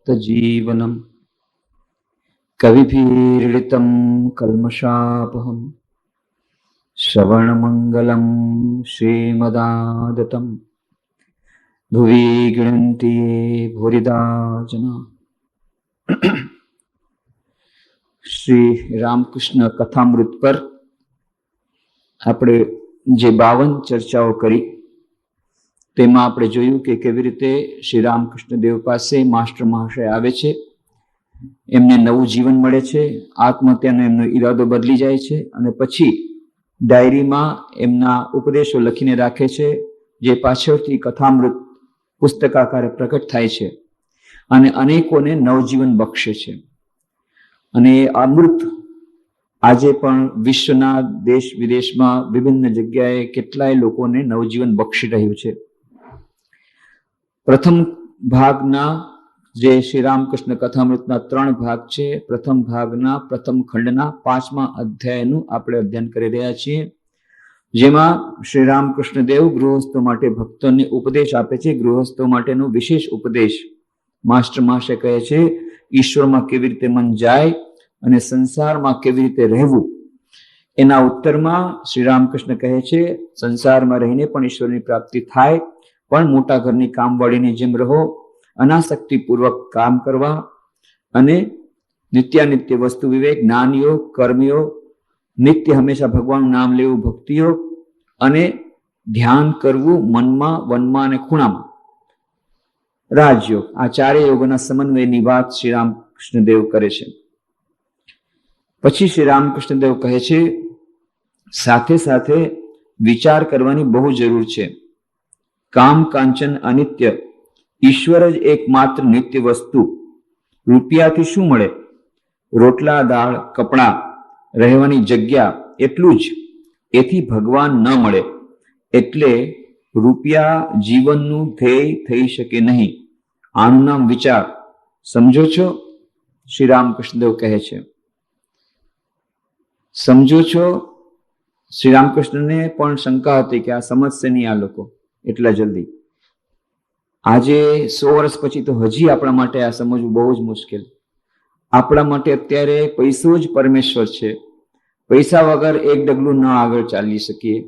जीवनम कविभिरीडितं कल्मषापहं श्रवणमंगलं श्रीमदादतं भुवि गृह्णन्ति ये भूरिदा जना। श्री रामकृष्ण कथामृत पर આપણે જે 52 ચર્ચાઓ કરી તેમાં આપણે જોયું કે કેવી રીતે શ્રી રામકૃષ્ણ દેવ પાસે માસ્ટર મહાશય આવે છે, એમને નવું જીવન મળે છે, આત્મહત્યાનો એમનો ઈરાદો બદલી જાય છે અને પછી ડાયરીમાં એમના ઉપદેશો લખીને રાખે છે, જે પાછળથી કથામૃત પુસ્તકાકારે પ્રકટ થાય છે અને અનેકોને નવજીવન બક્ષે છે। અને અમૃત આજે પણ વિશ્વના દેશ વિદેશમાં વિભિન્ન જગ્યાએ કેટલાય લોકોને નવજીવન બક્ષી રહ્યું છે। પ્રથમ ભાગના જે શ્રી રામકૃષ્ણ કથામૃતના 3 ભાગ છે, પ્રથમ ભાગના પ્રથમ ખંડના 5મા અધ્યાયનું આપણે અધ્યયન કરી રહ્યા છીએ, જેમાં શ્રી રામકૃષ્ણ દેવ ગૃહસ્થો માટે ભક્તોને ઉપદેશ આપે છે। ગૃહસ્થો માટેનો વિશેષ ઉપદેશ માસ્ટર મહાશય કહે છે, ઈશ્વરમાં કેવી રીતે મન જાય અને સંસારમાં કેવી રીતે રહેવું। એના ઉત્તરમાં શ્રી રામકૃષ્ણ કહે છે, સંસારમાં રહીને પણ ઈશ્વરની પ્રાપ્તિ થાય, પણ મોટા ઘરની કામવાળીની જેમ રહો, અનાસક્તિપૂર્વક કામ કરવા અને નિત્યાનિત્ય વસ્તુ વિવેક, જ્ઞાનયોગ, કર્મયોગ, નિત્ય હંમેશા ભગવાનનું નામ લેવું, ભક્તિયોગ અને ધ્યાન કરવું મનમાં, વનમાં અને ખૂણામાં, રાજયોગ, આ 4 યોગોના સમન્વયની વાત શ્રી રામકૃષ્ણ દેવ કરે છે। પછી શ્રી રામકૃષ્ણ દેવ કહે છે, સાથે સાથે વિચાર કરવાની બહુ જરૂર છે। કામ કાંચન અનિત્ય, ઈશ્વર જ એકમાત્ર નિત્ય વસ્તુ। રૂપિયાથી શું મળે? રોટલા, દાળ, કપડાં, રહેવાની જગ્યા, એટલું જ। એથી ભગવાન ન મળે, એટલે રૂપિયા જીવનનું ધ્યેય થઈ શકે નહીં। આનું નામ વિચાર। સમજો છો? શ્રી રામકૃષ્ણ દેવ કહે છે, સમજો છો? શ્રી રામકૃષ્ણને પણ શંકા હતી કે આ સમજશે નહીં આ લોકો એટલા જલ્દી। આજે 100 વર્ષ પછી તો હજી આપણા માટે આ સમજવું બહુ જ મુશ્કેલ। આપણા માટે અત્યારે પૈસો જ પરમેશ્વર છે। પૈસા વગર એક ડગલું ન આગળ ચાલી શકીએ।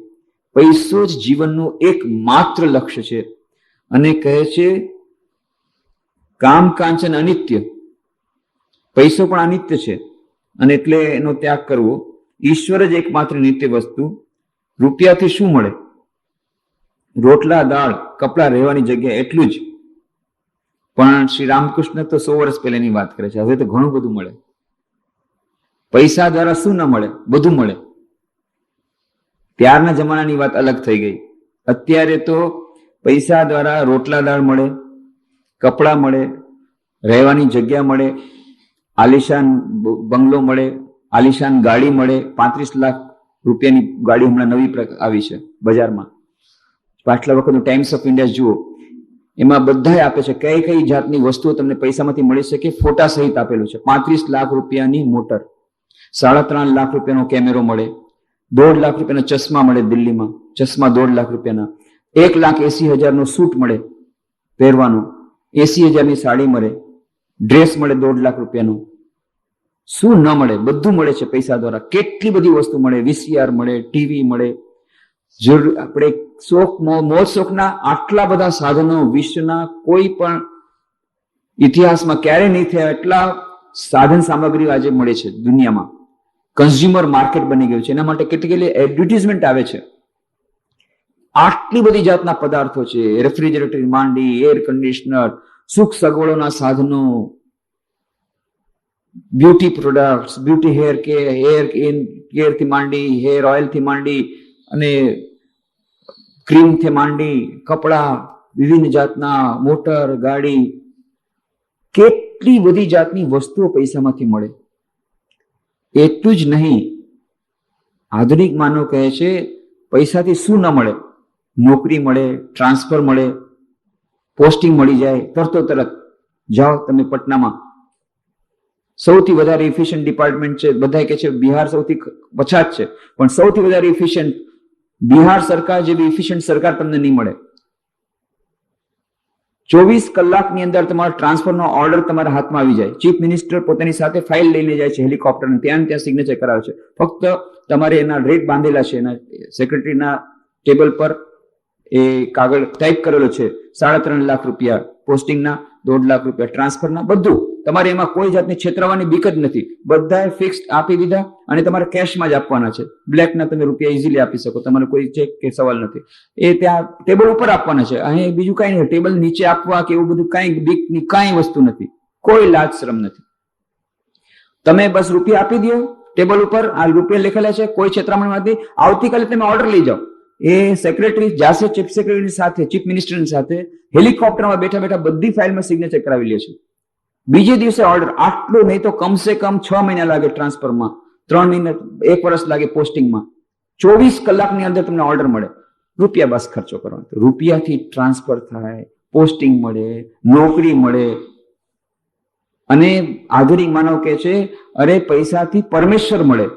પૈસો જ જીવનનું એકમાત્ર લક્ષ્ય છે। અને કહે છે, કામ કાંચન અનિત્ય, પૈસો પણ અનિત્ય છે અને એટલે એનો ત્યાગ કરવો। ઈશ્વર જ એકમાત્ર નિત્ય વસ્તુ। રૂપિયાથી શું મળે? રોટલા, દાળ, કપડા, રહેવાની જગ્યા, એટલું જ। પણ શ્રી રામકૃષ્ણ તો 100 વર્ષ પહેલાની વાત કરે છે, હવે તો ઘણું બધું મળે। પૈસા દ્વારા શું ન મળે? બધું મળે। ત્યારના જમાનાની વાત અલગ થઈ ગઈ। અત્યારે તો પૈસા દ્વારા રોટલા, દાળ મળે, કપડા મળે, રહેવાની જગ્યા મળે, આલિશાન બંગલો મળે, આલિશાન ગાડી મળે। 35 લાખ રૂપિયાની ગાડી હમણાં નવી આવી છે બજારમાં। પાછલા વખતનું ટાઈમ્સ ઓફ ઇન્ડિયા જુઓ, એમાં બધાએ આપે છે કઈ કઈ જાતની વસ્તુઓ તમને પૈસામાંથી મળી શકે, ફોટા સહિત આપેલું છે। 35 લાખ રૂપિયાની મોટર, 3.5 લાખ રૂપિયાનો કેમેરો મળે, 1.5 લાખ રૂપિયાના ચશ્મા મળે દિલ્હીમાં, ચશ્મા 1.5 લાખ રૂપિયાના, 1,80,000નો સૂટ મળે પહેરવાનો, 80,000ની સાડી મળે, ડ્રેસ મળે 1.5 લાખ રૂપિયાનું। શું ન મળે? બધું મળે છે પૈસા દ્વારા। કેટલી બધી વસ્તુ મળે, વીસીઆર મળે, ટીવી મળે। આપણે શોખ, મોજ શોખના આટલા બધા સાધનો વિશ્વના કોઈ પણ ઇતિહાસમાં ક્યારે નહીં થયા એટલા સાધન સામગ્રી આજે મળે છે દુનિયામાં। કન્ઝ્યુમર માર્કેટ બની ગયું છે, એના માટે કેટલી એડવર્ટિઝમેન્ટ આવે છે। આટલી બધી જાતના પદાર્થો છે, રેફ્રિજરેટર માંડી, એર કન્ડિશનર, સુખ સગવડોના સાધનો, બ્યુટી પ્રોડક્ટ્સ, બ્યુટી હેર કેરથી માંડી, હેર ઓઇલથી માંડી અને ક્રીમથી માંડી, કપડા, વિવિધ જાતના મોટર, ગાડી, કેટલી બધી જાતની વસ્તુઓ પૈસામાંથી મળે। એટલું જ નહીં, આધુનિક માનવ કહે છે પૈસાથી શું ન મળે? નોકરી મળે, ટ્રાન્સફર મળે, પોસ્ટિંગ મળી જાય તરત। જાઓ તમે પટનામાં, સૌથી વધારે ઇફિશિયન્ટ ડિપાર્ટમેન્ટ છે, બધા કહે છે બિહાર સૌથી પછાત છે, પણ સૌથી વધારે ઇફિશિયન્ટ બિહાર સરકાર જેવી ઇફિશિયન્ટ સરકાર તમને નહીં મળે। 24 કલાકની અંદર તમારો ટ્રાન્સફરનો ઓર્ડર તમારા હાથમાં આવી જાય. ચીફ મિનિસ્ટર પોતાની સાથે ફાઇલ લઈને જાય છે હેલિકોપ્ટર, ત્યાં સિગ્નેચર કરાવે છે. ફક્ત તમારે એના રેટ બાંધેલા છે, એના સેક્રેટરીના ટેબલ પર એ કાગળ ટાઈપ કરેલો છે. 3.5 લાખ રૂપિયા પોસ્ટિંગના, 1.5 લાખ રૂપિયા ટ્રાન્સફરના, બધું તમારે એમાં કોઈ જાતની છેતરવાની બીક જ નથી. બધાએ ફિક્સ આપી દીધા અને તમારે કેશમાં જ આપવાના છે. બ્લેકના તમે રૂપિયા ઇઝીલી આપી શકો, તમારે કોઈ ચેક કે સવાલ નથી. એ ત્યાં ટેબલ ઉપર આપવાના છે. અહીં બીજું કઈ નહીં, ટેબલ નીચે આપવા કે એવું બધું કઈ બીકની કઈ વસ્તુ નથી, કોઈ લાજ શરમ નથી. તમે બસ રૂપિયા આપી દો ટેબલ ઉપર, આ રૂપિયા લખેલા છે, કોઈ છેતરામણી નથી. આવતીકાલે તમે ઓર્ડર લઈ જાઓ. એ સેક્રેટરી જાશે ચીફ સેક્રેટરી સાથે, ચીફ મિનિસ્ટરની સાથે હેલિકોપ્ટરમાં બેઠા બેઠા બધી ફાઇલમાં સિગ્નેચર કરાવી લે છે. બીજે દિવસે ઓર્ડર. આટલું નહીં તો કમસે કમ 6 મહિના લાગે ટ્રાન્સફરમાં, 3 મહિના 1 વર્ષ લાગે પોસ્ટિંગમાં. 24 કલાકની અંદર તમને ઓર્ડર મળે. રૂપિયા બસ ખર્ચો કરવાનો. રૂપિયાથી ટ્રાન્સફર થાય, પોસ્ટિંગ મળે, નોકરી મળે. અને આધુનિક માનવ કહે છે, અરે પૈસાથી પરમેશ્વર મળે.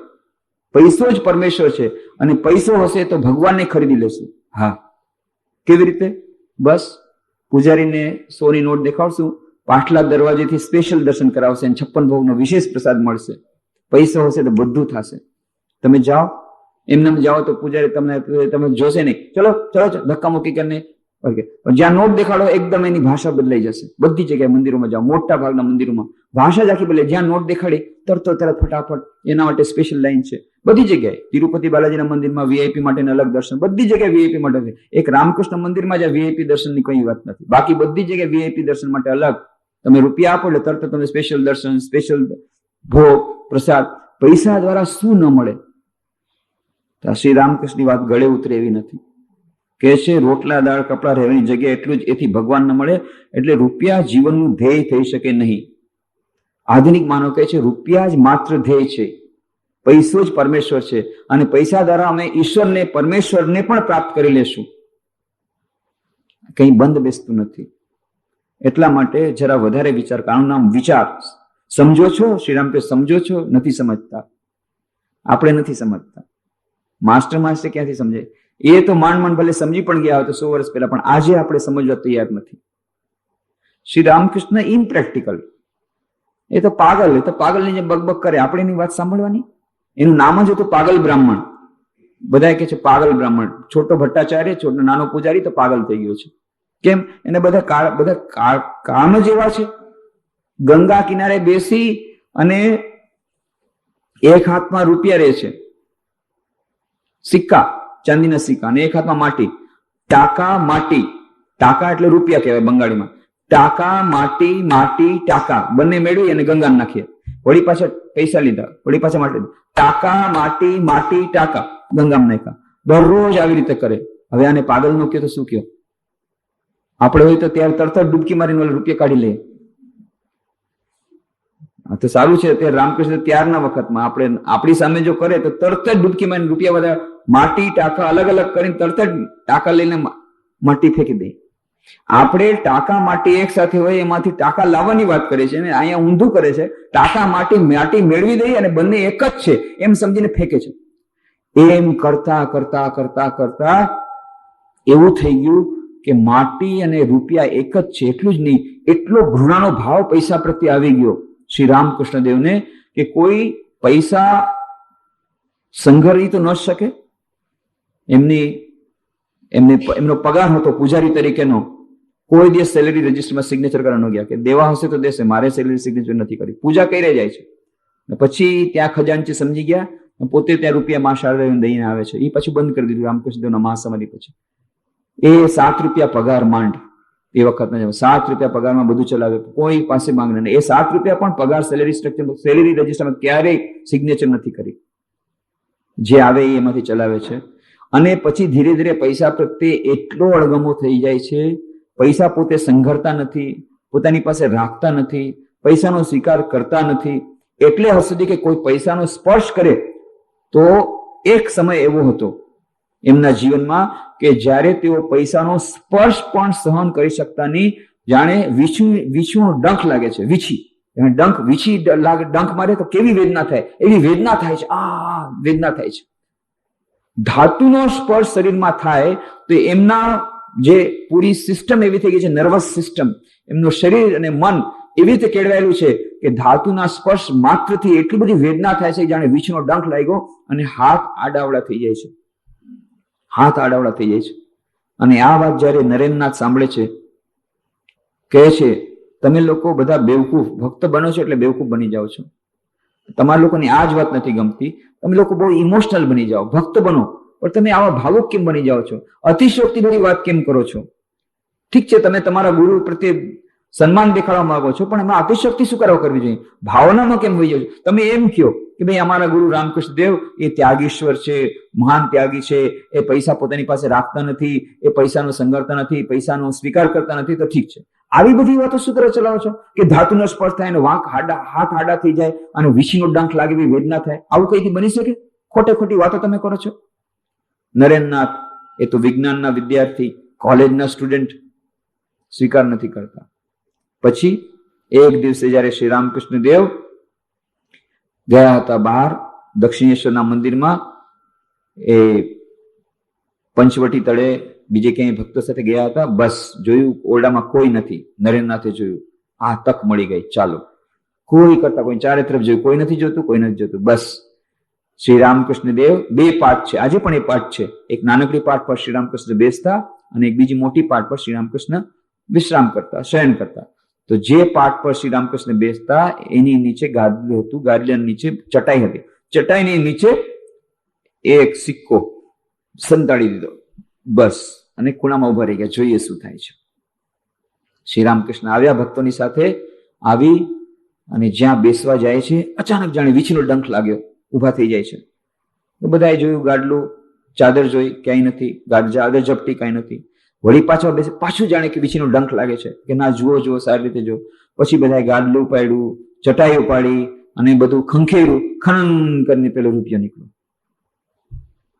પૈસો જ પરમેશ્વર છે અને પૈસો હશે તો ભગવાનને ખરીદી લેશું. હા, કેવી રીતે? બસ પૂજારીને 100ની નોટ દેખાડશું, પાછલા દરવાજેથી સ્પેશિયલ દર્શન કરાવશે અને 56 ભોગનો વિશેષ પ્રસાદ મળશે. પૈસો હશે તો બધું થશે. તમે જાઓ, એમને જાઓ તો પૂજારી તમે જોશે નહીં. ચલો ચલો ધક્કા મૂકી કરીને જ્યાં નોટ દેખાડો એકદમ એની ભાષા બદલાઈ જશે. બધી જગ્યાએ મંદિરોમાં જાઓ, મોટા ભાગના મંદિરોમાં ભાષા જ આખી બદલાય. જ્યાં નોટ દેખાડી તરત ફટાફટ એના માટે સ્પેશિયલ લાઈન છે બધી જગ્યાએ. તિરુપતિ બાલાજીના મંદિરમાં વીઆઈપી માટેના અલગ દર્શન, બધી જગ્યાએ વીઆઈપી માટે છે. એક રામકૃષ્ણ મંદિરમાં જ્યાં વીઆઈપી દર્શનની કઈ વાત નથી, બાકી બધી જગ્યાએ વીઆઈપી દર્શન માટે અલગ. તમે રૂપિયા આપો એટલે તરત તમે સ્પેશિયલ દર્શન, સ્પેશિયલ ભોગ, પ્રસાદ. પૈસા દ્વારા શું ન મળે? શ્રી રામકૃષ્ણની વાત ગળે ઉતરે એવી નથી. કે છે રોટલા દાળ કપડા રહેવાની જગ્યાએ એટલું જ, એથી ભગવાન ન મળે. એટલે રૂપિયા જીવનનું ધ્યેય થઈ શકે નહીં. આધુનિક માનવ કહે છે રૂપિયા જ માત્ર ધ્યેય છે, પૈસો જ પરમેશ્વર છે અને પૈસા દ્વારા અમે ઈશ્વરને, પરમેશ્વરને પણ પ્રાપ્ત કરી લેશું. કંઈ બંધ બેસતું નથી. એટલા માટે જરા વધારે વિચાર. આનું નામ વિચાર. સમજો છો? શ્રીરામ કે સમજો છો? નથી સમજતા. આપણે નથી સમજતા. માસ્ટર ક્યાંથી સમજે? એ તો માંડ ભલે સમજી પણ ગયા હોય તો 100 વર્ષ પહેલા, પણ આજે આપણે સમજવા તૈયાર નથી. શ્રી રામકૃષ્ણ ઇમ્પ્રેક્ટિકલ. એ તો પાગલ, એ તો પાગલની જે બકબક કરે, આપણે એની વાત સાંભળવાની. એનું નામ જ હતું પાગલ બ્રાહ્મણ. બધા કહે છે પાગલ બ્રાહ્મણ. છોટો ભટ્ટાચાર્ય, છોટો નાનો પૂજારી તો પાગલ થઈ ગયો છે. કેમ? એને બધા કામ જ એવા છે. ગંગા કિનારે બેસી અને એક હાથમાં રૂપિયા રહે છે, સિક્કા, ચાંદીના સિક્કા, અને એક હાથમાં માટી. ટાકા માટી. ટાકા એટલે રૂપિયા કહેવાય બંગાળીમાં. ટાકા માટી, માટી ટાકા બંને મેળવી અને ગંગા નાખીએ. વળી પાછા પૈસા લીધા, વળી પાછા માટી. ટાકા માટી, માટી ટાકા ગંગામાં નાખ્યા. દરરોજ આવી રીતે કરે. હવે આને પાગલ નો કહ્યો તો શું કહ્યો? આપણે હોય તો ત્યારે તરત જ ડૂબકી મારીને રૂપિયા કાઢી લઈએ. તો સારું છે, અત્યારે રામકૃષ્ણ ત્યારના વખતમાં આપણે આપણી સામે જો કરે તો તરત જ ડૂબકી મારીને રૂપિયા બધા માટી ટાકા અલગ અલગ કરીને તરત જ ટાકા લઈને માટી ફેંકી દે. આપણે ટાકા માટી એક સાથે હોય એમાંથી ટાકા લાવવાની વાત કરે છે ને અહીંયા ઊંધું કરે છે. ટાકા માટી મેળવી દઈ અને બંને એક જ છે એમ સમજીને ફેંકે છે. એમ કરતા કરતા કરતા કરતા એવું થઈ ગયું કે માટી અને રૂપિયા એક જ છે. એટલું જ નહીં, એટલો ઘૃણાનો ભાવ પૈસા પ્રત્યે આવી ગયો શ્રી રામકૃષ્ણ દેવને કે કોઈ પૈસા સંઘરી તો ન શકે. એમનો પગાર હતો પૂજારી તરીકેનો. કોઈ દિવસ સેલેરી રજિસ્ટરમાં સિગ્નેચર કરવા ન ગયા કે દેવા હશે તો દેશે, મારે સેલેરી સિગ્નેચર નથી કરી. પૂજા કરી જાય છે. પછી ત્યાં ખજાનચી સમજી ગયા, પોતે ત્યાં રૂપિયા માં શારદાને દઈને આવે છે. એ પછી બંધ કરી દીધું રામકૃષ્ણ દેવના મહાસમાધિ પછી. એ 7 રૂપિયા પગાર માંડ. એ વખત 7 રૂપિયા પગારમાં બધું ચલાવે, કોઈ પાસે માંગને નહીં. એ 7 રૂપિયા પણ પગાર સેલેરી સ્ટ્રક્ચર, સેલેરી રજિસ્ટરમાં ક્યારેય સિગ્નેચર નથી કરી. જે આવે એમાંથી ચલાવે છે. અને પછી ધીરે ધીરે પૈસા પ્રત્યે એટલો અણગમો થઈ જાય છે. પૈસા પોતે સંઘરતા નથી, પોતાની પાસે રાખતા નથી, પૈસાનો સ્વીકાર કરતા નથી. એટલે હદ સુધી કે કોઈ પૈસાનો સ્પર્શ કરે તો એક સમય એવો હતો એમના જીવનમાં કે જ્યારે તેઓ પૈસાનો સ્પર્શ પણ સહન કરી શકતા નહીં. જાણે વીછીનો ડંખ લાગે છે. વીછી ડંખ મારે તો કેવી વેદના થાય, એવી વેદના થાય છે. વેદના થાય છે. ધાતુનો સ્પર્શ શરીરમાં થાય તો એમના જે પૂરી સિસ્ટમ એવી થઈ ગઈ છે, નર્વસ સિસ્ટમ, એમનું શરીર અને મન એવી રીતે કેળવાયેલું છે કે ધાતુના સ્પર્શ માત્રથી એટલી બધી વેદના થાય છે, જાણે વીછનો ડંખ લાગ્યો અને હાથ આડાવડા થઈ જાય છે, હાથ આડાવડા થઈ જાય છે. અને આ વાત જયારે નરેન્દ્રનાથ સાંભળે છે, કહે છે, તમે લોકો બધા બેવકૂફ, ભક્ત બનો છો એટલે બેવકૂફ બની જાઓ છો. તમારા લોકોની આ જ વાત નથી ગમતી. તમે લોકો બહુ ઇમોશનલ બની જાઓ, ભક્ત બનો, પણ તમે આવા ભાવુક કેમ બની જાઓ છો? અતિશયોક્તિ ભરી વાત કેમ કરો છો? ઠીક છે, તમે તમારા ગુરુ પ્રત્યે સન્માન દેખાડવા માંગો છો, પણ એમાં અતિશયોક્તિ શું કરવા કરવી જોઈએ? ભાવનામાં કેમ વહી જાઓ છો? તમે એમ કહો કે ભાઈ અમારા ગુરુ રામકૃષ્ણ દેવ એ ત્યાગીશ્વર છે, મહાન ત્યાગી છે, એ પૈસા પોતાની પાસે રાખતા નથી, એ પૈસાનો સંગરતા નથી, પૈસાનો સ્વીકાર કરતા નથી, તો ઠીક છે. આવી બધી વાતો શું કરવા ચલાવો છો કે ધાતુનો સ્પર્શ થાય અને હાથ હાડા થઈ જાય અને વીછીનો ડંખ લાગે એવી વેદના થાય? આવું કઈથી બની શકે? ખોટે ખોટી વાતો તમે કરો છો. નરેન્દ્રનાથ એ તો વિજ્ઞાનના વિદ્યાર્થી, કોલેજના સ્ટુડન્ટ, સ્વીકાર નથી કરતા. પછી એક દિવસે જયારે શ્રી રામકૃષ્ણ દેવ ગયા હતા બહાર દક્ષિણેશ્વરના મંદિરમાં, એ પંચવટી તળે બીજે ક્યાંય ભક્તો સાથે ગયા હતા, બસ જોયું ઓરડામાં કોઈ નથી. નરેન્દ્રનાથે જોયું, આ તક મળી ગઈ, ચાલો. કોઈ કરતા કોઈ, ચારે તરફ જોયું, કોઈ નથી જોતું, કોઈ નથી જોતું. બસ શ્રી રામકૃષ્ણ દેવ, બે પાઠ છે, આજે પણ એ પાઠ છે. એક નાનકડી પાઠ પર શ્રી રામકૃષ્ણ બેસતા અને એક બીજી મોટી પાઠ પર શ્રી રામકૃષ્ણ વિશ્રામ કરતા, શયન કરતા. તો જે પાઠ પર શ્રી રામકૃષ્ણ બેસતા એની નીચે ગાદલું હતું, ગાદલાની નીચે ચટાઈ હતી, ચટાઈની નીચે એક સિક્કો સંતાડી દીધો, બસ, અને ખૂણામાં ઉભા રહી ગયા, જોઈએ શું થાય છે. શ્રી રામકૃષ્ણ આવ્યા, ભક્તોની સાથે આવી અને જ્યાં બેસવા જાય છે, અચાનક જાણે વીછીનો ડંખ લાગ્યો, ઉભા થઈ જાય છે. તો બધાએ જોયું, ગાડલું, ચાદર જોઈ, ક્યાંય નથી, ચાદર ઝપટી, કાંઈ નથી. વળી પાછા બેસે, પાછું જાણે કે વીછીનો ડંખ લાગે છે કે ના, જુઓ જુઓ, સારી રીતે જુઓ. પછી બધાએ ગાડલું ઉપાડ્યું, ચટાઈ ઉપાડી અને બધું ખંખેર્યું, ખનન કરીને પેલો રૂપિયો નીકળ્યો.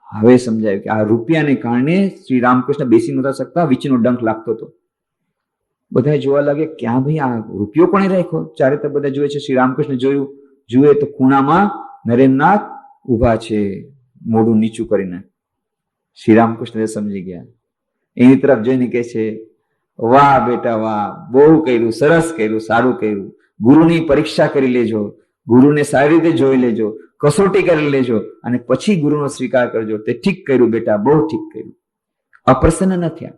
હવે સમજાયું કે આ રૂપિયાને કારણે શ્રી રામકૃષ્ણ બેસી નહોતા શકતા, વીછીનો ડંખ લાગતો હતો. બધા જોવા લાગે, ક્યાં ભાઈ આ રૂપિયો કોણે રાખ્યો? ચારે તરફ બધા જોયે છે. શ્રી રામકૃષ્ણ જોયું, જુએ તો ખૂણામાં નરેન્દ્રનાથ ઉભા છે, મોઢું નીચું કરીને. શ્રી રામકૃષ્ણ સમજી ગયા. એની તરફ જોઈને કહે છે, વાહ બેટા વાહ, બહુ કર્યું, સરસ કર્યું, સારું કર્યું. ગુરુની પરીક્ષા કરી લેજો, ગુરુને સારી રીતે જોઈ લેજો, કસોટી કરી લેજો અને પછી ગુરુનો સ્વીકાર કરજો. તે ઠીક કર્યું બેટા, બહુ ઠીક કર્યું. અપ્રસન્ન ન થયા.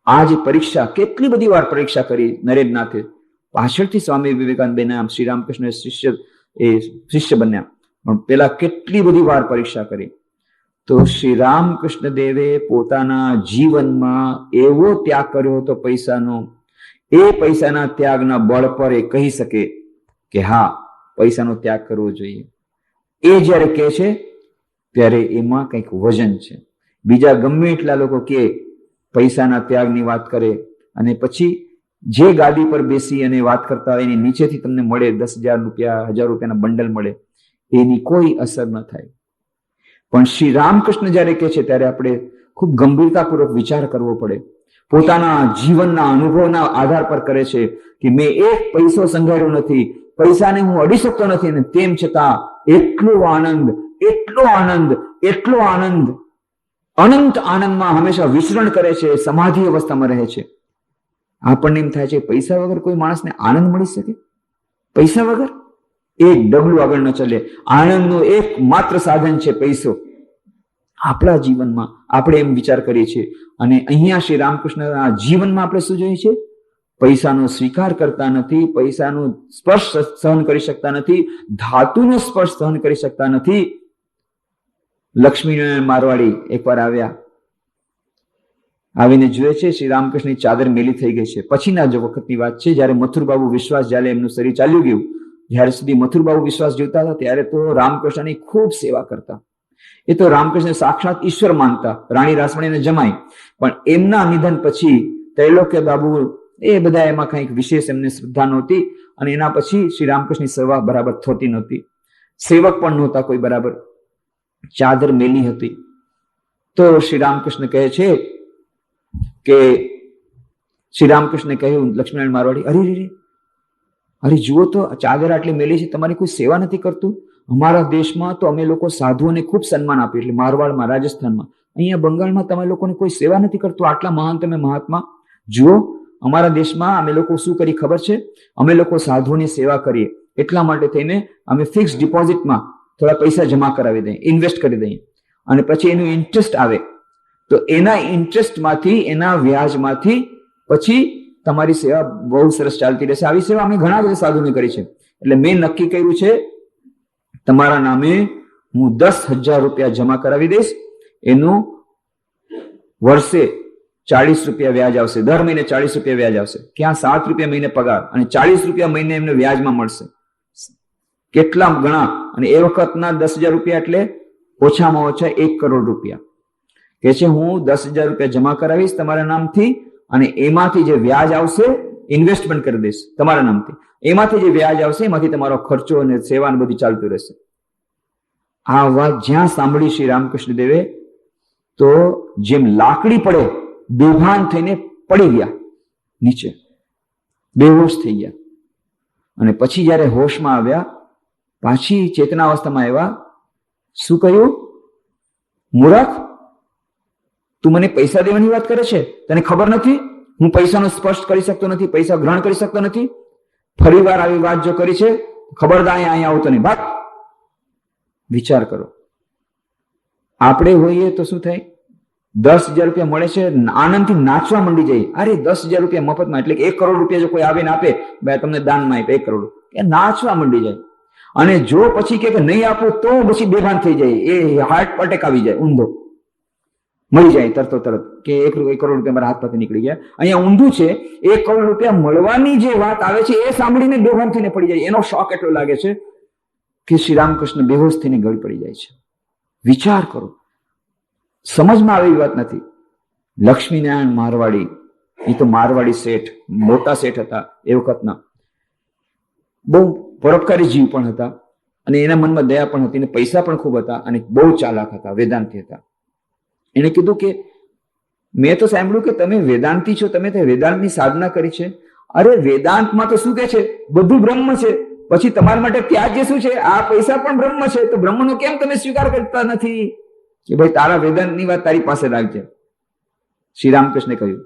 આ જે પરીક્ષા, કેટલી બધી વાર પરીક્ષા કરી નરેન્દ્રનાથે. પાછળથી સ્વામી વિવેકાનંદ નામ શ્રી રામકૃષ્ણ શિષ્ય બન્યા, પણ પેલા કેટલી બધી વાર પરીક્ષા કરી. તો શ્રી રામકૃષ્ણ દેવે પોતાના જીવનમાં એવો ત્યાગ કર્યો હતો પૈસાનો, એ પૈસાના ત્યાગના બળ પર એ કહી શકે કે હા, પૈસાનો ત્યાગ કરવો જોઈએ. એ જ્યારે કહે છે ત્યારે એમાં કંઈક વજન છે. બીજા ગમે એટલા લોકો કે પૈસાના ત્યાગની વાત કરે અને પછી જે ગાદી પર બેસી અને વાત કરતા હોય એની નીચેથી તમને મળે 10,000 રૂપિયા, 1,000 રૂપિયાના બંડલ મળે, એની કોઈ અસર ન થાય. પણ શ્રી રામકૃષ્ણ જ્યારે કહે છે ત્યારે આપણે ખૂબ ગંભીરતાપૂર્વક વિચાર કરવો પડે. પોતાના જીવનના અનુભવના આધાર પર કરે છે કે મેં એક પૈસો સંઘાર્યો નથી, પૈસાને હું અડી શકતો નથી, અને તેમ છતાં એટલો આનંદ, એટલો આનંદ, એટલો આનંદ, અનંત આનંદમાં હંમેશા વિચરણ કરે છે, સમાધિ અવસ્થામાં રહે છે. આપણને એમ થાય છે પૈસા વગર કોઈ માણસને આનંદ મળી શકે? પૈસા વગર એક ડગલું આગળ ન ચાલે. આનંદનું એક માત્ર સાધન છે પૈસો. આપણા જીવનમાં આપણે એમ વિચાર કરીએ છીએ, અને અહીંયા શ્રી રામકૃષ્ણના જીવનમાં આપણે શું જોઈએ છે? પૈસાનો સ્વીકાર કરતા નથી, પૈસાનો સ્પર્શ સહન કરી શકતા નથી, ધાતુનો સ્પર્શ સહન કરી શકતા નથી. લક્ષ્મીનારાયણ મારવાડી એકવાર આવ્યા, આવીને જોઈએ છે શ્રી રામકૃષ્ણની ચાદર મેલી થઈ ગઈ છે. પછીના જ વખતની વાત છે, જ્યારે મથુરબાબુ વિશ્વાસ, જ્યારે એમનું શરીર ચાલ્યું ગયું, જ્યારે સુધી મથુરબાબુ વિશ્વાસ જીવતા હતા ત્યારે તો રામકૃષ્ણની ખૂબ સેવા કરતા. એ તો રામકૃષ્ણ સાક્ષાત ઈશ્વર માનતા, રાણી રાસમણીને જમાઈ. પણ એમના નિધન પછી ત્રૈલોક્ય બાબુ એ બધા એમાં કંઈક વિશેષ એમને શ્રદ્ધા નહોતી, અને એના પછી શ્રી રામકૃષ્ણની સેવા બરાબર થતી નહોતી. સેવક પણ નહોતા કોઈ બરાબર. ચાદર મેલી હતી. તો શ્રી રામકૃષ્ણ કહે છે કે શ્રી રામકૃષ્ણે કહ્યું લક્ષ્મીનારાયણ મારવાડી, અરે રે, અરે જુઓ તો ચાદર આટલી મેલી છે, તમારી કોઈ સેવા નથી કરતું. અમારા દેશમાં તો અમે લોકો સાધુઓને ખૂબ સન્માન આપ્યું, એટલે મારવાડમાં, રાજસ્થાનમાં અહીંયા બંગાળમાં તમે લોકોને કોઈ સેવા નથી કરતું, આટલા મહાન તમે મહાત્મા. જુઓ અમારા દેશમાં અમે લોકો શું કરી ખબર છે? અમે લોકો સાધુઓની સેવા કરીએ એટલા માટે થઈને અમે ફિક્સ ડિપોઝિટમાં થોડા પૈસા જમા કરાવી દઈએ, ઇન્વેસ્ટ કરી દઈએ, અને પછી એનું ઇન્ટરેસ્ટ આવે તો એના ઇન્ટરેસ્ટમાંથી, એના વ્યાજમાંથી પછી તમારી સેવા બહુ સરસ ચાલતી રહેશે. આવી સેવા અમે ઘણા બધા સાધુને કરી છે. એટલે મેં નક્કી કર્યું છે તમારા નામે હું 10,000 રૂપિયા જમા કરાવી દઈશ. એનું વર્ષે 40 રૂપિયા વ્યાજ આવશે, દર મહિને 40 રૂપિયા વ્યાજ આવશે. ક્યાં 7 રૂપિયા મહિને પગાર અને 40 રૂપિયા મહિને એમને વ્યાજમાં મળશે. કેટલા ગણા! અને એ વખતના 10,000 રૂપિયા એટલે ઓછામાં ઓછા 1 કરોડ રૂપિયા. કે છે હું 10,000 રૂપિયા જમા કરાવીશ તમારા નામથી, અને એમાંથી જે વ્યાજ આવશે ઇન્વેસ્ટમેન્ટ કરી દઈશ તમારા નામથી. એમાંથી જે વ્યાજ આવશે એમાંથી તમારો ખર્ચો અને સેવા બધી ચાલતું રહેશે. આ વાત જ્યાં સાંભળી શ્રી રામકૃષ્ણ દેવે તો જેમ લાકડી પડે બેભાન થઈને પડી ગયા નીચે, બેહોશ થઈ ગયા. અને પછી જયારે હોશમાં આવ્યા, પાછી ચેતનાવસ્થામાં આવ્યા, શું કહ્યું? મૂર્ખ, તું મને પૈસા દેવાની વાત કરે છે? તને ખબર નથી હું પૈસાનો સ્પર્શ કરી શકતો નથી, પૈસા ગ્રહણ કરી શકતો નથી? ફરી વાર આવી વાત જો કરી છે, ખબરદાર અહીંયા આવતો નહીં, ભાગ. વિચાર કરો, આપણે હોઈએ તો શું થાય? 10,000 રૂપિયા મળે છે, આનંદથી નાચવા માંડી જાય. અરે 10,000 રૂપિયા મફતમાં, એટલે 1 કરોડ રૂપિયા જો કોઈ આવે ને આપે, ભાઈ તમને દાનમાં આપે 1 કરોડ, એ નાચવા માંડી જાય. અને જો પછી કે નહીં આપું તો પછી બેભાન થઈ જાય, એ હાર્ટ અટેક આવી જાય, ઊંધો મળી જાય તરતો તરત, કે 1 કરોડ રૂપિયા મારા હાથ પાસે નીકળી ગયા. અહીંયા ઊંધું છે, 1 કરોડ રૂપિયા મળવાની જે વાત આવે છે એ સાંભળીને બેભાન થઈને પડી જાય. એનો શોક એટલો લાગે છે કે શ્રી રામકૃષ્ણ બેહોશ થઈને ગળી પડી જાય છે. વિચાર કરો, સમજમાં આવે એવી વાત નથી. લક્ષ્મીનારાયણ મારવાડી, એ તો મારવાડી શેઠ, મોટા શેઠ હતા એ વખતના, બહુ પરોપકારી જીવ પણ હતા, અને એના મનમાં દયા પણ હતી, અને પૈસા પણ ખૂબ હતા, અને બહુ ચાલાક હતા, વેદાંતી હતા. એને કીધું કે મેં તો સાંભળ્યું કે તમે વેદાંતી છો, તમે તો વેદાંતની સાધના કરી છે. અરે વેદાંતમાં તો શું કે છે? બધું બ્રહ્મ છે. પછી તમારા માટે ત્યાજ્ય શું છે? આ પૈસા પણ બ્રહ્મ છે. તો બ્રહ્મનો કેમ તમે સ્વીકાર કરતા નથી? કે ભાઈ તારા વેદાંતની વાત તારી પાસે રાખજે. શ્રી રામકૃષ્ણે કહ્યું,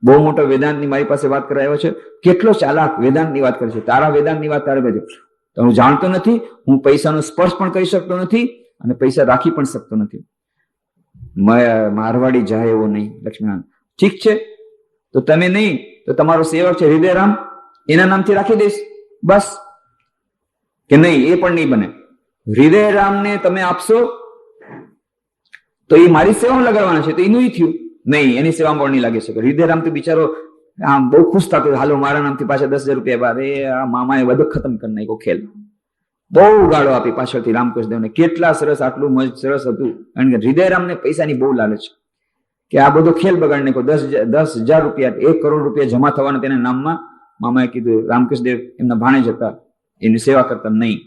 બહુ મોટો વેદાંતની મારી પાસે વાત કરાયો છે, કેટલો ચાલાક વેદાંતની વાત કરે છે. તારા વેદાંતની વાત તારે બાજુ તો હું જાણતો નથી, હું પૈસાનો સ્પર્શ પણ કરી શકતો નથી, અને પૈસા રાખી પણ શકતો નથી. મારવાડી જાય એવો નહીં. લક્ષ્મીનારાયણ, ઠીક છે, તો તમે નહીં તો તમારો સેવક છે હૃદયરામ, એના નામથી રાખી દઈશ. બસ. કે નહીં, એ પણ નહીં બને. હૃદયરામને તમે આપશો તો એ મારી સેવામાં લગાડવાના છે, તો એનું થયું નહીં, એની સેવામાં પણ નહીં લાગી શકે. હૃદયરામ તો બિચારો આમ બહુ ખુશ થતો, હાલો મારા નામથી પાછા 10,000 રૂપિયા બાદ. એ આ મામાએ બધો ખતમ કરી નાખ્યો ખેલ. બહુ ગાળો આપી પાછળથી રામકૃષ્ણ દેવને. કેટલા સરસ, આટલું સરસ હતું. કારણ કે હૃદયરામને પૈસાની બહુ લાલચ, કે આ બધો ખેલ બગાડી નાખ્યો. 10,000 રૂપિયા, 1 કરોડ રૂપિયા જમા થવાના તેના નામમાં. મામાએ કીધું, રામકૃષ્ણ દેવ એમના ભાણેજ હતા, એની સેવા કરતા નહીં.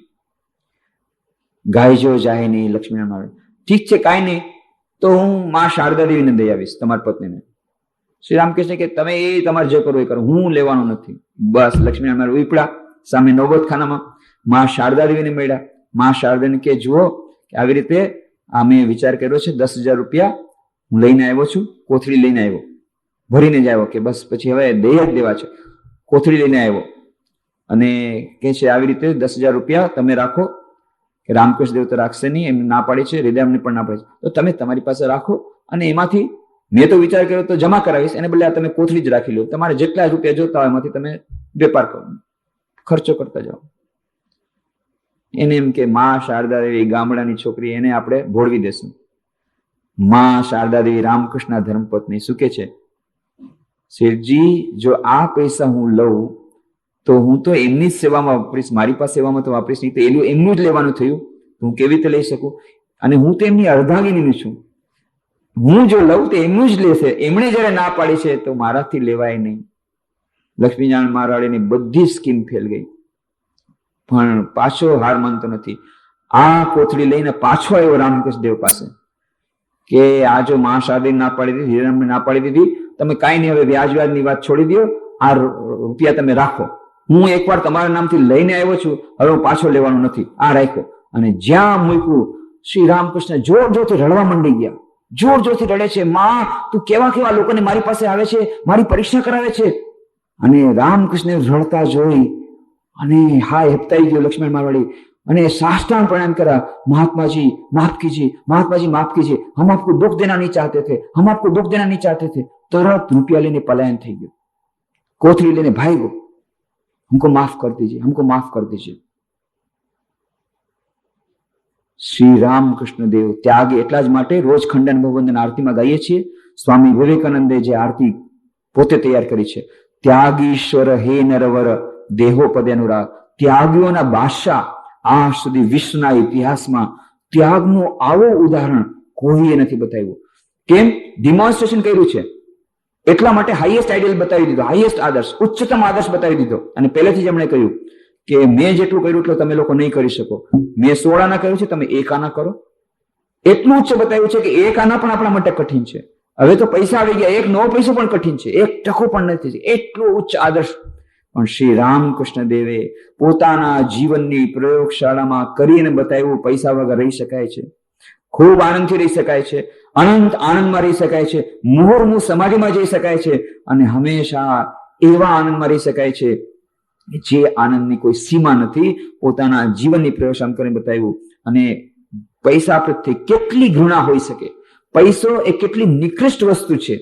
ગાયજો જાય નહીં. લક્ષ્મીનારાયણ, ઠીક છે, કાંઈ નહીં, તો હું માં શારદા દેવીને દઈ આવીશ, તમારી પત્નીને. શ્રી રામકૃષ્ણ કે તમે એ તમારે જે કરવું એ કરો, હું લેવાનો નથી. બસ. લક્ષ્મીનારાયણ ઉપડ્યા સામે નવબત ખાનામાં, માં શારદા દેવીને મળ્યા. માં શારદાને કે જુઓ કે આવી રીતે આ મેં વિચાર કર્યો છે, 10,000 રૂપિયા હું લઈને આવ્યો છું, કોથળી લઈને આવ્યો, ભરીને જ આવ્યો, કે બસ પછી હવે દેય જ દેવા છે. કોથળી લઈને આવ્યો અને કે છે આવી રીતે 10,000 રૂપિયા તમે રાખો. કે રામકૃષ્ણ દેવ તો રાખશે નહીં, એમને ના પાડી છે, હૃદયમને પણ ના પાડી છે, તો તમે તમારી પાસે રાખો, અને એમાંથી મેં તો વિચાર કર્યો તો જમા કરાવીશ, એને બદલે તમે કોથળી જ રાખી લો. તમારે જેટલા રૂપિયા જોતા હોય એમાંથી તમે વેપાર કરો, ખર્ચો કરતા જાઓ. એને એમ કે માં શારદા દેવી ગામડાની છોકરી, એને આપણે ભોળવી દેશું. માં શારદા દેવી રામકૃષ્ણ ધર્મપત્ની શું કે છે? શેઠજી, જો આ પૈસા હું લઉં તો હું તો એમની જ સેવામાં વાપરીશ, મારી પાસે સેવામાં તો વાપરીશ નહીં, તો એમનું જ લેવાનું થયું, હું કેવી રીતે લઈ શકું? અને હું તો એમની અર્ધાંગીની છું. હું જો લઉં તો એમનું જ લેશે. એમણે જયારે ના પાડી છે તો મારાથી લેવાય નહીં. લક્ષ્મીનારાયણ મારવાડીની બધી સ્કીમ ફેલ ગઈ, પણ પાછો હાર માનતો નથી. આ કોથળી લઈને પાછો આવ્યો રામકૃષ્ણ દેવ પાસે, કે આ જો માં શારદાને ના પાડી દીધી, હીરામને ના પાડી દીધી, તમે કાંઈ નહીં, હવે વ્યાજની વાત છોડી દો, આ રૂપિયા તમે રાખો. હું એકવાર તમારા નામથી લઈને આવ્યો છું, હવે હું પાછો લેવાનો નથી, આ રાખ્યો. અને જ્યાં મૂક્યું, શ્રી રામકૃષ્ણ જોર જોરથી રડવા માંડી ગયા. જોર જોરથી રડે છે, માં તું કેવા કેવા લોકોને મારી પાસે આવે છે, મારી પરીક્ષા કરાવે છે. અને રામકૃષ્ણ રડતા જોઈ અને હાય હેપતાઈ ગયો લક્ષ્મણ મારવાડી અને साष्टांग प्रणाम करा, महात्मा जी माफ कीजिए, महात्मा जी माफ कीजिए, हम आपको दुख देना नहीं चाहते थे, हम आपको दुख देना नहीं चाहते थे. तुरंत रुपया लेने पलायन થઈ ગયો, कोथरी लेने भागो, हमको माफ कर दीजिए, हमको माफ कर दीजिए. શ્રી રામકૃષ્ણ દેવ ત્યાગી. એટલા જ માટે રોજ ખંડન ભવવંદન આરતીમાં ગાઈએ છીએ. સ્વામી વિવેકાનંદે જે આરતી પોતે તૈયાર કરી છે, ત્યાગીશ્વર હે નરવર દેહો પદે અનુરાગ. ત્યાગીઓના બાદશાહ આજ સુધી વિશ્વના ઇતિહાસમાં ત્યાગનું આવું ઉદાહરણ કોઈએ નથી બતાવ્યું. કેમ? ડિમોન્સ્ટ્રેશન કર્યું છે એટલા માટે હાઈએસ્ટ આઈડિયલ બતાવી દીધો, હાઈએસ્ટ આદર્શ, ઉચ્ચતમ આદર્શ બતાવી દીધો. અને પહેલેથી જ એમણે કહ્યું કે મેં જેટલું કર્યું એટલું તમે લોકો નહીં કરી શકો. મેં 16 આના કર્યું છે, તમે 1 આના કરો. એટલું ઉચ્ચ બતાવ્યું છે કે 1 આના પણ આપણા માટે કઠિન છે. હવે તો પૈસા આવી ગયા, 1 નવો પૈસો પણ કઠિન છે, 1 ટકો પણ નથી. એટલું ઉચ્ચ આદર્શ પણ શ્રી રામકૃષ્ણ દેવે પોતાના જીવનની પ્રયોગશાળામાં કરીને બતાવ્યું. પૈસા વગર રહી શકાય છે, ખૂબ આનંદથી રહી શકાય છે, અનંત આનંદમાં રહી શકાય છે, મુહુર્મુહ સમાધિમાં જઈ શકાય છે અને હંમેશા એવા આનંદમાં રહી શકાય છે જે આનંદની કોઈ સીમા નથી. પોતાના જીવનની પ્રયોગશાળા કરીને બતાવ્યું. અને પૈસા પ્રત્યે કેટલી ઘૃણા હોઈ શકે, પૈસો એ કેટલી નિકૃષ્ટ વસ્તુ છે,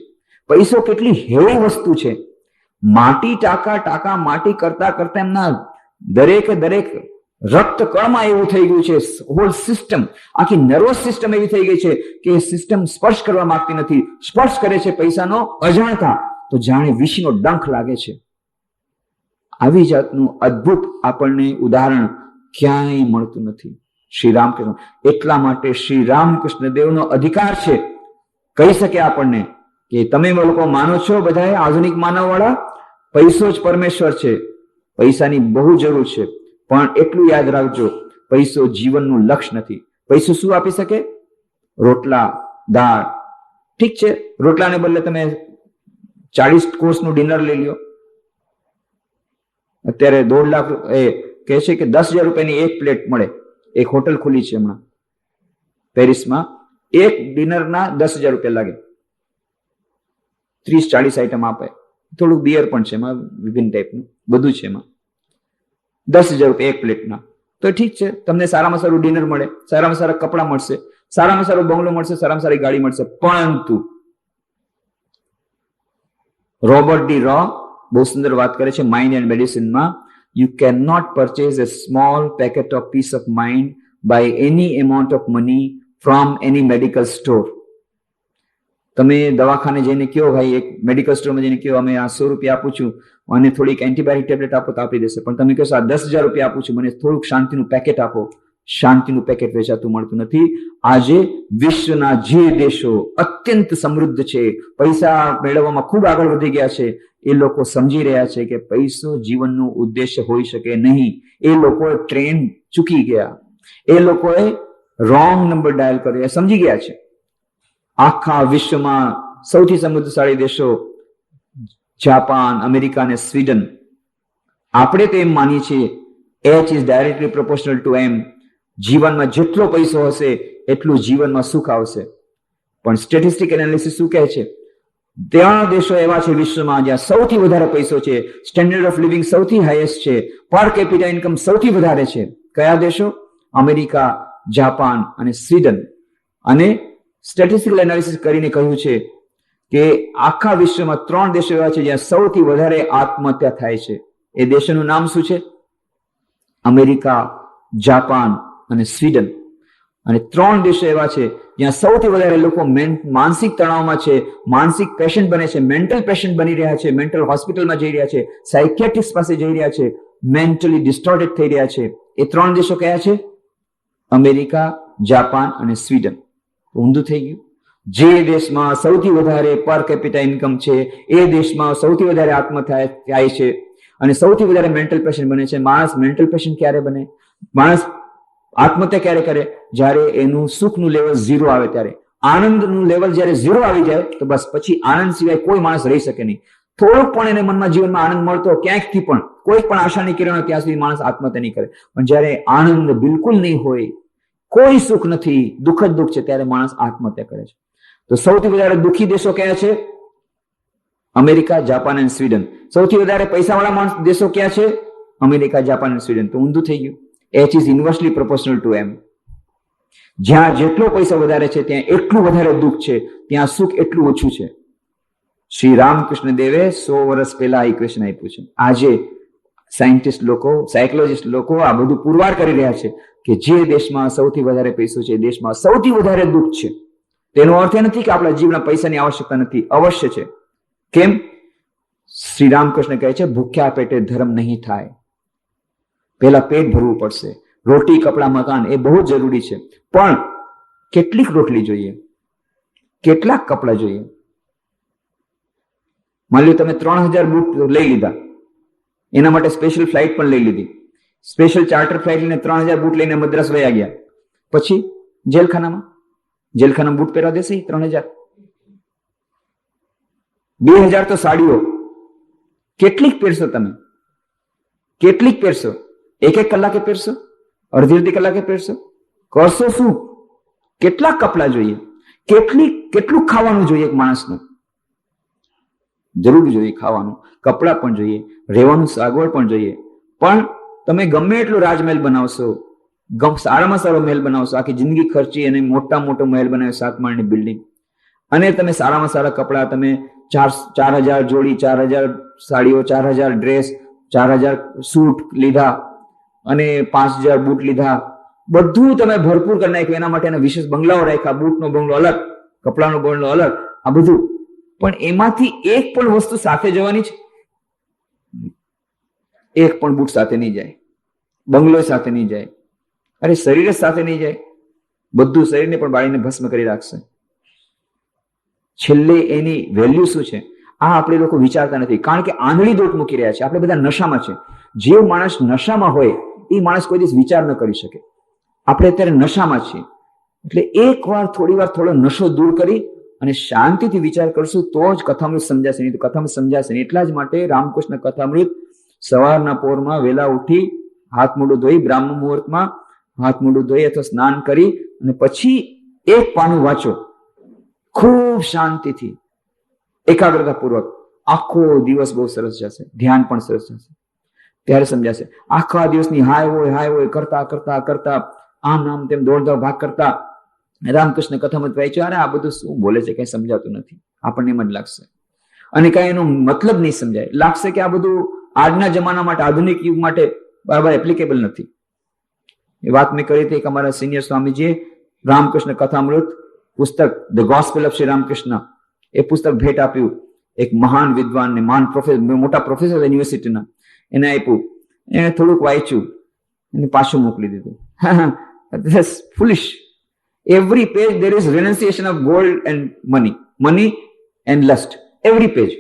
પૈસો કેટલી હેવી વસ્તુ છે. માટી ટાંકા માટી કરતા કરતા એમના દરેક રક્ત કણમાં એવું થઈ ગયું છે. હોલ સિસ્ટમ, આખી નર્વસ સિસ્ટમ એવી થઈ ગઈ છે કે સિસ્ટમ સ્પર્શ કરવા માંગતી નથી. સ્પર્શ કરે છે પૈસાનો અજાણતા તો જાણે વિષનો ડંખ લાગે છે. આવી જાતનું અદ્ભુત આપણને ઉદાહરણ ક્યાંય મળતું નથી. શ્રી રામકૃષ્ણ. એટલા માટે શ્રી રામકૃષ્ણ દેવનો અધિકાર છે, કહી શકે આપણને કે તમે લોકો માનો છો બધા આધુનિક માનવ વાળા પૈસો જ પરમેશ્વર છે, પૈસાની બહુ જરૂર છે, પણ એટલું યાદ રાખજો, પૈસો જીવનનું લક્ષ્ય નથી. પૈસો શું આપી શકે? રોટલા, દાળ. ઠીક છે, રોટલાને બદલે તમે 40 કોર્સનું ડિનર લઈ લ્યો. અત્યારે 1.5 લાખ એ કહે છે કે 10,000 રૂપિયાની એક પ્લેટ મળે. એક હોટલ ખુલી છે હમણાં પેરિસમાં, એક ડિનરના 10,000 રૂપિયા લાગે. 30-40 આઈટમ આપે, થોડુંક બિયર પણ છે એમાં, વિભિન્ન ટાઈપનું બધું છે એમાં. 10,000 રૂપિયા એક પ્લેટના. તો ઠીક છે, તમને સારામાં સારું ડિનર મળે, સારામાં સારા કપડા મળશે, સારામાં સારો બંગલો મળશે, સારામાં સારી ગાડી મળશે. પરંતુ રોબર્ટ ડી રો બહુ સુંદર વાત કરે છે માઇન્ડ એન્ડ મેડિસિનમાં. You can not purchase a small packet of peace of mind by any amount of money from any medical store. તમે દવાખાને જઈને કહો, ભાઈ એક મેડિકલ સ્ટોરમાં જઈને કહો અમે આ 100 રૂપિયા આપું છું અને થોડીક એન્ટીબાયોટિક ટેબ્લેટ આપો તો આપી દેશે. પણ તમે કહો આ 10,000 રૂપિયા આપું છું, મને થોડુંક શાંતિનું પેકેટ આપો. શાંતિનું પેકેટ વેચાતું મળતું નથી. આજે વિશ્વના જે દેશો અત્યંત સમૃદ્ધ છે, પૈસા મેળવવામાં ખૂબ આગળ વધી ગયા છે, એ લોકો સમજી રહ્યા છે કે પૈસો જીવનનું ઉદ્દેશ્ય હોઈ શકે નહીં. એ લોકોએ ટ્રેન ચૂકી ગયા, એ લોકોએ રોંગ નંબર ડાયલ કર્યો, એ સમજી ગયા છે. આખા વિશ્વમાં સૌથી સમૃદ્ધશાળી દેશો જાપાન, અમેરિકા અને સ્વીડન. આપણે તો એમ માનીએ છીએ H is directly proportional to M. જીવનમાં જેટલો પૈસો હશે એટલું જીવનમાં સુખ આવશે. પણ સ્ટેટિસ્ટિક એનાલિસિસ શું કહે છે? ત્યાં દેશો એવા છે વિશ્વમાં જ્યાં સૌથી વધારે પૈસો છે, સ્ટેન્ડર્ડ ઓફ લિવિંગ સૌથી હાઈએસ્ટ છે, પર કેપિટા ઇન્કમ સૌથી વધારે છે. કયા દેશો? અમેરિકા, જાપાન અને સ્વીડન. અને સ્ટેટિસ્ટિકલ એનાલિસિસ કરીને કહ્યું છે કે આખા વિશ્વમાં 3 દેશો એવા છે જ્યાં સૌથી વધારે આત્મહત્યા થાય છે. એ દેશોનું નામ શું છે? અમેરિકા, જાપાન અને સ્વીડન. અને 3 દેશો એવા છે જ્યાં સૌથી વધારે લોકો માનસિક તણાવમાં છે, માનસિક પેશન્ટ બને છે, મેન્ટલ પેશન્ટ બની રહ્યા છે, મેન્ટલ હોસ્પિટલમાં જઈ રહ્યા છે, સાયકિયાટ્રિસ્ટ પાસે જઈ રહ્યા છે, મેન્ટલી ડિસ્ટોર્ટેડ થઈ રહ્યા છે. એ 3 દેશો કયા છે? અમેરિકા, જાપાન અને સ્વીડન. ઊંધું થઈ ગયું. જે દેશમાં સૌથી વધારે પર કેપિટા ઇન્કમ છે એ દેશમાં સૌથી વધારે આત્મહત્યા થાય છે અને સૌથી વધારે મેન્ટલ પેશન્ટ બને છે. માણસ મેન્ટલ પેશન્ટ ક્યારે બને? માણસ આત્મહત્યા ક્યારે કરે? જ્યારે એનું સુખનું લેવલ 0 આવે ત્યારે. આનંદનું લેવલ જ્યારે 0 આવી જાય તો બસ પછી આનંદ સિવાય કોઈ માણસ રહી શકે નહીં. થોડોક પણ એને મનમાં જીવનમાં આનંદ મળતો ક્યાંકથી પણ, કોઈ પણ આશાની કિરણ ત્યાં સુધી માણસ આત્મહત્યા નહીં કરે. પણ જ્યારે આનંદ બિલકુલ નહીં હોય, કોઈ સુખ નથી, દુઃખ જ દુઃખ છે, ત્યારે માણસ આત્મહત્યા કરે છે. તો સૌથી વધારે દુઃખી દેશો કયા છે? અમેરિકા, જાપાન અને સ્વીડન. સૌથી વધારે પૈસાવાળા દેશો ક્યાં છે? અમેરિકા, જાપાન અને સ્વીડન. તો ઊંધું થઈ ગયું. H is inversely proportional to M. જ્યાં જેટલો પૈસા વધારે છે ત્યાં એટલું વધારે દુઃખ છે, ત્યાં સુખ એટલું ઓછું છે. શ્રી રામકૃષ્ણ દેવે 100 વર્ષ પહેલા ઇક્વેશન આપ્યું છે. આજે સાયન્ટિસ્ટ લોકો, સાયકોલોજીસ્ટ લોકો આ બધું પુરવાર કરી રહ્યા છે કે જે દેશમાં સૌથી વધારે પૈસો છે એ દેશમાં સૌથી વધારે દુઃખ છે. તેનો અર્થ એ નથી કે આપણા જીવનમાં પૈસાની આવશ્યકતા નથી, અવશ્ય છે. કેમ? શ્રી રામકૃષ્ણ કહે છે ભૂખ્યા પેટે ધર્મ નહીં થાય. પહેલા પેટ ભરવું પડશે. રોટી, કપડા, મકાન એ બહુ જરૂરી છે, પણ કેટલીક રોટલી જોઈએ, કેટલાક કપડા જોઈએ. માની લો તમે 3000 બૂટ લઈ લીધા, એના માટે સ્પેશિયલ ફ્લાઇટ પણ લઈ લીધી, સ્પેશિયલ ચાર્ટર ફ્લાઇટ લઈને 3000 બૂટ લઈને મદ્રાસ વયા ગયા, પછી જેલખાનામાં બૂટ પહેરવા દેશે 3000? 2000 તો સાડીઓ કેટલીક પહેરશો તમે? કેટલીક પહેરશો? એક કલાકે પહેરશો? અડધી કલાકે પહેરશો? કરશો શું? કેટલા કપડા જોઈએ? કેટલું ખાવાનું જોઈએ? એક માણસને જરૂર જોઈએ ખાવાનું, કપડા પણ જોઈએ, રહેવાનું સગવડ પણ જોઈએ. પણ તમે ગમે એટલો રાજમહેલ બનાવશો, સારામાં સારો મહેલ બનાવશો, આખી જિંદગી ખર્ચી અને મોટો મહેલ બનાવ્યો, 7 માળની બિલ્ડિંગ, અને તમે સારામાં સારા કપડા, તમે 4000 જોડી, 4000 સાડીઓ, 4000 ડ્રેસ, 4000 સૂટ લીધા અને 5000 બૂટ લીધા, બધું તમે ભરપૂર કરી નાખ્યું. એના માટે વિશેષ બંગલાઓ રાખ્યા, બૂટનો બંગલો અલગ, કપડાનો બંગલો અલગ, આ બધું. પણ એમાંથી એક પણ વસ્તુ સાથે જવાની છે? એક પણ બૂટ સાથે નહીં જાય, બંગલો સાથે નહીં જાય, અરે શરીર જ સાથે નહીં જાય. બધું શરીરને પણ બાળીને ભસ્મ કરી રાખશે. છેલ્લે એની વેલ્યુ શું છે આ આપણે લોકો વિચારતા નથી, કારણ કે આંધળી દોટ મૂકી રહ્યા છે. આપણે બધા નશામાં છે. જે માણસ નશામાં હોય એ માણસ કોઈ દિવસ વિચાર ન કરી શકે. આપણે અત્યારે નશામાં છીએ, એટલે એકવાર થોડી વાર થોડો નશો દૂર કરી અને શાંતિથી વિચાર કરશું તો જ કથામૃત સમજાશે, નહીં તો કથામૃત સમજાશે નહીં. એટલા જ માટે રામકૃષ્ણ કથામૃત સવારના પોરમાં વહેલા ઉઠી હાથ મોઢું ધોઈ, બ્રાહ્મણ મુહૂર્તમાં હાથ મોઢું ધોઈ અથવા સ્નાન કરી અને પછી એક પાનું વાંચો, ખૂબ શાંતિથી, એકાગ્રતા પૂર્વક. આખો દિવસ બહુ સરસ જશે, ધ્યાન પણ સરસ જશે. ત્યારે સમજાશે. આખા દિવસની હાય હોય કરતા કરતા કરતા આમ નામ તેમ દોડધાવ ભાગ કરતા રામકૃષ્ણ કથામૃત વાંચ્યું, અરે આ બધું શું બોલે છે, કઈ સમજાતું નથી, આપણને એમ જ લાગશે. અને કઈ એનો મતલબ નહીં સમજાય, લાગશે કે આ બધું આજના જમાના માટે, આધુનિક યુગ માટે બરાબર એપ્લિકેબલ નથી. એ વાત મેં કરી હતી કે અમારા સિનિયર સ્વામીજીએ રામકૃષ્ણ કથામૃત પુસ્તક the gospel of Shri Ramakrishna એ પુસ્તક ભેટ આપ્યું એક મહાન વિદ્વાનને, મહાન પ્રોફેસર, મોટા પ્રોફેસર યુનિવર્સિટીના. એને આપ્યું, એને થોડુંક વાંચ્યું અને પાછું મોકલી દીધું. ફુલિશ. Every page there is renunciation of gold and money and lust. Every page.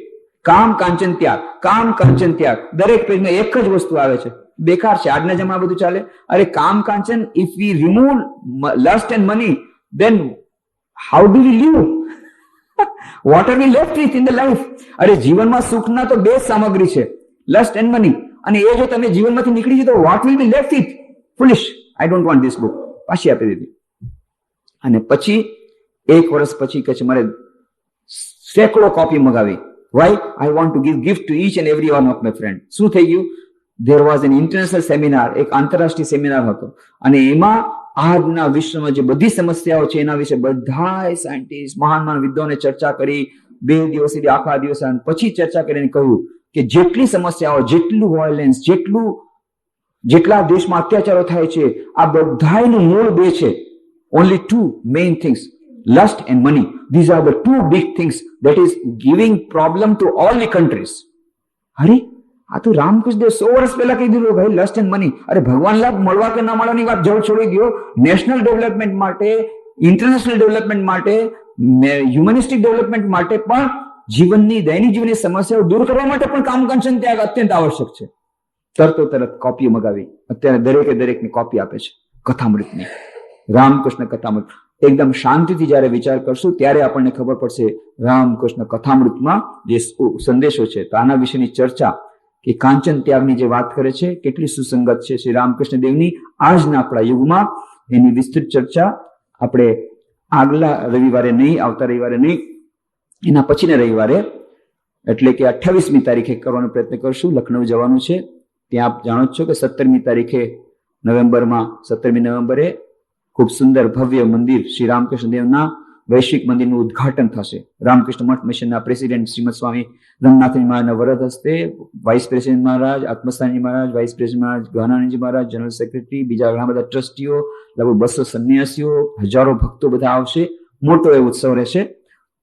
કામ કાંચન ત્યાગ. દરેક પેજમાં એક જ વસ્તુ આવે છે. બેકાર છે. આજના જમાનામાં બધું ચાલે. અરે કામ કાંચન, if we remove lust and money, then how do we live? What are we left with in the life? અરે જીવનમાં સુખના તો બે સામગ્રી છે, lust and money. અને એ જો તમે જીવનમાંથી નીકળી જાય તો what will be left with? Foolish. I don't want this book. પાછી આપી દીધી. અને પછી એક વર્ષ પછી કહે છે મારે સેંકડો કોપી મગાવી. Why? I want to give gift to each and every one of my friend. શું થઈ ગયું? There was an international seminar, એક આંતરરાષ્ટ્રીય સેમિનાર હતો, અને એમાં આજના વિશ્વમાં જે બધી સમસ્યાઓ છે એના વિશે બધા સાયન્ટિસ્ટ, મહાન વિદ્વાનોએ ચર્ચા કરી. 2 દિવસ સુધી આખા દિવસ પછી ચર્ચા કરીને કહ્યું કે જેટલી સમસ્યાઓ, જેટલું વાયોલન્સ, જેટલા દેશમાં અત્યાચારો થાય છે, આ બધાનું મૂળ બે છે. Only 2 main things, lust and money. These are the 2 big things that is giving problem to all the countries. અરે આ તો રામકૃષ્ણ દેવ 100 વર્ષ પહેલા કહી દીધું ભાઈ, લસ્ટ એન્ડ મની. અરે ભગવાન લાભ મળવા કે ના મળવાની વાત જળ છોડી ગયો. નેશનલ ડેવલપમેન્ટ માટે, ઇન્ટરનેશનલ ડેવલપમેન્ટ માટે, હ્યુમનિસ્ટિક ડેવલપમેન્ટ માટે પણ, જીવનની દૈનિક જીવનની સમસ્યાઓ દૂર કરવા માટે પણ કામ કાંચન ત્યાગ અત્યંત આવશ્યક છે. તરત કોપી મગાવી. અત્યારે દરેકની કોપી આપે છે કથામૃતની. રામકૃષ્ણ કથામૃત. એકદમ શાંતિથી જયારે વિચાર કરશું ત્યારે આપણને ખબર પડશે રામકૃષ્ણ કથામૃતમાં જે સંદેશો છે, તો આના વિશેની ચર્ચા કે કાંચન ત્યાગની જે વાત કરે છે કેટલી સુસંગત છે શ્રી રામકૃષ્ણ દેવની આજના આપણા યુગમાં, એની વિસ્તૃત ચર્ચા આપણે આગલા રવિવારે નહીં, આવતા રવિવારે નહીં, એના પછીના રવિવારે એટલે કે 28મી તારીખે કરવાનો પ્રયત્ન કરશું. લખનઉ જવાનું છે. ત્યાં આપ જાણો જ છો કે 17મી તારીખે નવેમ્બરમાં 17મી નવેમ્બરે ખૂબ સુંદર ભવ્ય મંદિર શ્રી રામકૃષ્ણ દેવના વૈશ્વિક મંદિરનું ઉદ્ઘાટન થશે. રામકૃષ્ણ મઠ મિશનના પ્રેસિડેન્ટ શ્રીમદ સ્વામી રંગનાથજી મહારાજના વરદ હસ્તે વાઇસ પ્રેસિડેન્ટ મહારાજ, આત્મસ્થાનજી મહારાજ, વાઇસ પ્રેસિડેન્ટ મહારાજ, ગહનાનંદજી મહારાજ, જનરલ સેક્રેટરી, બીજા ઘણા બધા ટ્રસ્ટીઓ, લગભગ 200 સંન્યાસીઓ, હજારો ભક્તો બધા આવશે. મોટો એ ઉત્સવ રહેશે.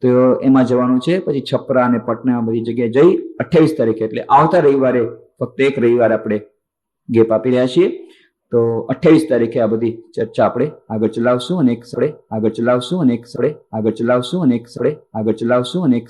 તો એમાં જવાનું છે. પછી છપરા અને પટના બધી જગ્યાએ જઈ 28 તારીખે એટલે આવતા રવિવારે ફક્ત એક રવિવાર આપણે ગેપ આપી રહ્યા છીએ. તો 28 તારીખે આ બધી ચર્ચા આપણે આગળ ચલાવશું અને એક સ્થળે આગળ ચલાવશું અને એક સ્થળે આગળ ચલાવશું અને એક સ્થળે આગળ ચલાવશું અને એક